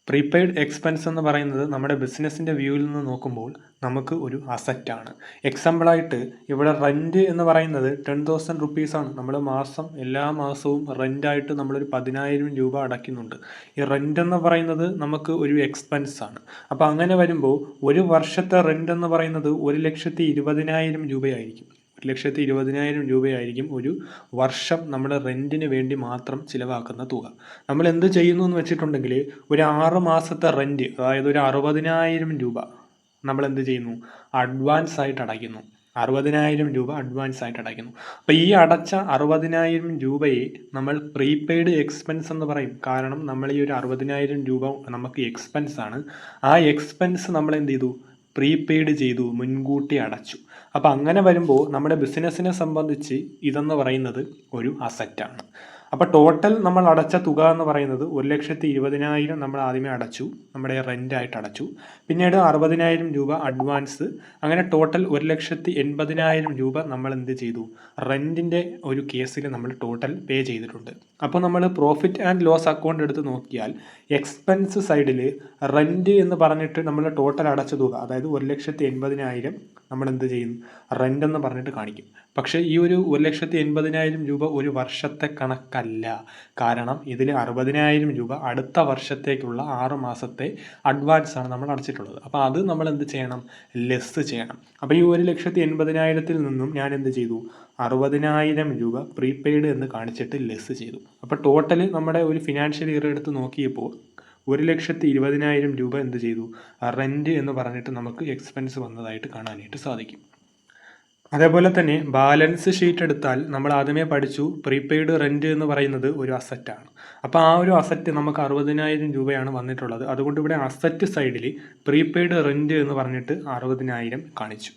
Prepaid expense എന്ന് പറയുന്നത് നമ്മുടെ ബിസിനസ്സിൻ്റെ വ്യൂവിൽ നിന്ന് നോക്കുമ്പോൾ നമുക്ക് ഒരു അസറ്റാണ്. എക്സാമ്പിളായിട്ട് ഇവിടെ റെൻറ്റ് എന്ന് പറയുന്നത് 10,000 റുപ്പീസാണ്. നമ്മൾ എല്ലാ മാസവും റെൻ്റായിട്ട് നമ്മളൊരു 10,000 രൂപ അടയ്ക്കുന്നുണ്ട്. ഈ റെൻ്റ് എന്ന് പറയുന്നത് നമുക്ക് ഒരു എക്സ്പെൻസാണ്. അപ്പോൾ അങ്ങനെ വരുമ്പോൾ ഒരു വർഷത്തെ റെൻ്റ് എന്ന് പറയുന്നത് 1,20,000 രൂപയായിരിക്കും. 1,20,000 രൂപയായിരിക്കും ഒരു വർഷം നമ്മൾ റെൻറ്റിന് വേണ്ടി മാത്രം ചിലവാക്കുന്ന തുക. നമ്മൾ എന്ത് ചെയ്യുന്നു എന്ന് വെച്ചിട്ടുണ്ടെങ്കിൽ ഒരു 6 മാസത്തെ റെൻറ്റ്, അതായത് ഒരു 60,000 രൂപ നമ്മൾ എന്ത് ചെയ്യുന്നു, അഡ്വാൻസ് ആയിട്ട് അടയ്ക്കുന്നു. 60,000 രൂപ അഡ്വാൻസ് ആയിട്ട് അടയ്ക്കുന്നു. അപ്പോൾ ഈ അടച്ച 60,000 രൂപയെ നമ്മൾ പ്രീപെയ്ഡ് എക്സ്പെൻസ് എന്ന് പറയും. കാരണം നമ്മൾ ഈ ഒരു 60,000 രൂപ നമുക്ക് എക്സ്പെൻസ് ആണ്. ആ എക്സ്പെൻസ് നമ്മൾ എന്ത് ചെയ്തു, പ്രീപെയ്ഡ് ചെയ്തു, മുൻകൂട്ടി അടച്ചു. അപ്പോൾ അങ്ങനെ വരുമ്പോൾ നമ്മുടെ ബിസിനസ്സിനെ സംബന്ധിച്ച് ഇതെന്ന് പറയുന്നത് ഒരു അസറ്റാണ്. അപ്പോൾ ടോട്ടൽ നമ്മൾ അടച്ച തുക എന്ന് പറയുന്നത് 1,20,000 നമ്മൾ ആദ്യമേ അടച്ചു, നമ്മുടെ റെൻ്റായിട്ട് അടച്ചു. പിന്നീട് 60,000 രൂപ അഡ്വാൻസ്, അങ്ങനെ ടോട്ടൽ 1,80,000 രൂപ നമ്മൾ എന്ത് ചെയ്തു, റെൻറ്റിൻ്റെ ഒരു കേസിൽ നമ്മൾ ടോട്ടൽ പേ ചെയ്തിട്ടുണ്ട്. അപ്പോൾ നമ്മൾ പ്രോഫിറ്റ് ആൻഡ് ലോസ് അക്കൗണ്ട് എടുത്ത് നോക്കിയാൽ എക്സ്പെൻസ് സൈഡിൽ റെൻറ്റ് എന്ന് പറഞ്ഞിട്ട് നമ്മൾ ടോട്ടൽ അടച്ച തുക, അതായത് 1,80,000 നമ്മൾ എന്ത് ചെയ്യും, റെൻ്റ് എന്ന് പറഞ്ഞിട്ട് കാണിക്കും. പക്ഷേ ഈ ഒരു 1,80,000 രൂപ ഒരു വർഷത്തെ കണക്കല്ല. കാരണം ഇതിൽ 60,000 രൂപ അടുത്ത വർഷത്തേക്കുള്ള 6 മാസത്തെ അഡ്വാൻസ് ആണ് നമ്മൾ അടച്ചിട്ടുള്ളത്. അപ്പോൾ അത് നമ്മൾ എന്ത് ചെയ്യണം, ലെസ് ചെയ്യണം. അപ്പോൾ ഈ 1,80,000 നിന്നും ഞാൻ എന്ത് ചെയ്തു, 60,000 രൂപ പ്രീപെയ്ഡ് എന്ന് കാണിച്ചിട്ട് ലെസ് ചെയ്തു. അപ്പോൾ ടോട്ടൽ നമ്മുടെ ഒരു ഫിനാൻഷ്യൽ ഇയർ എടുത്ത് നോക്കിയപ്പോൾ 1,20,000 രൂപ എന്ത് ചെയ്തു, റെൻറ്റ് എന്ന് പറഞ്ഞിട്ട് നമുക്ക് എക്സ്പെൻസ് വന്നതായിട്ട് കാണാനായിട്ട് സാധിക്കും. അതേപോലെ തന്നെ ബാലൻസ് ഷീറ്റ് എടുത്താൽ നമ്മൾ ആദ്യമേ പഠിച്ചു, പ്രീപെയ്ഡ് റെൻറ്റ് എന്ന് പറയുന്നത് ഒരു അസറ്റാണ്. അപ്പോൾ ആ ഒരു അസറ്റ് നമുക്ക് 60,000 രൂപയാണ് വന്നിട്ടുള്ളത്. അതുകൊണ്ട് ഇവിടെ അസറ്റ് സൈഡിൽ പ്രീപെയ്ഡ് റെൻറ്റ് എന്ന് പറഞ്ഞിട്ട് 60,000 കാണിച്ചു.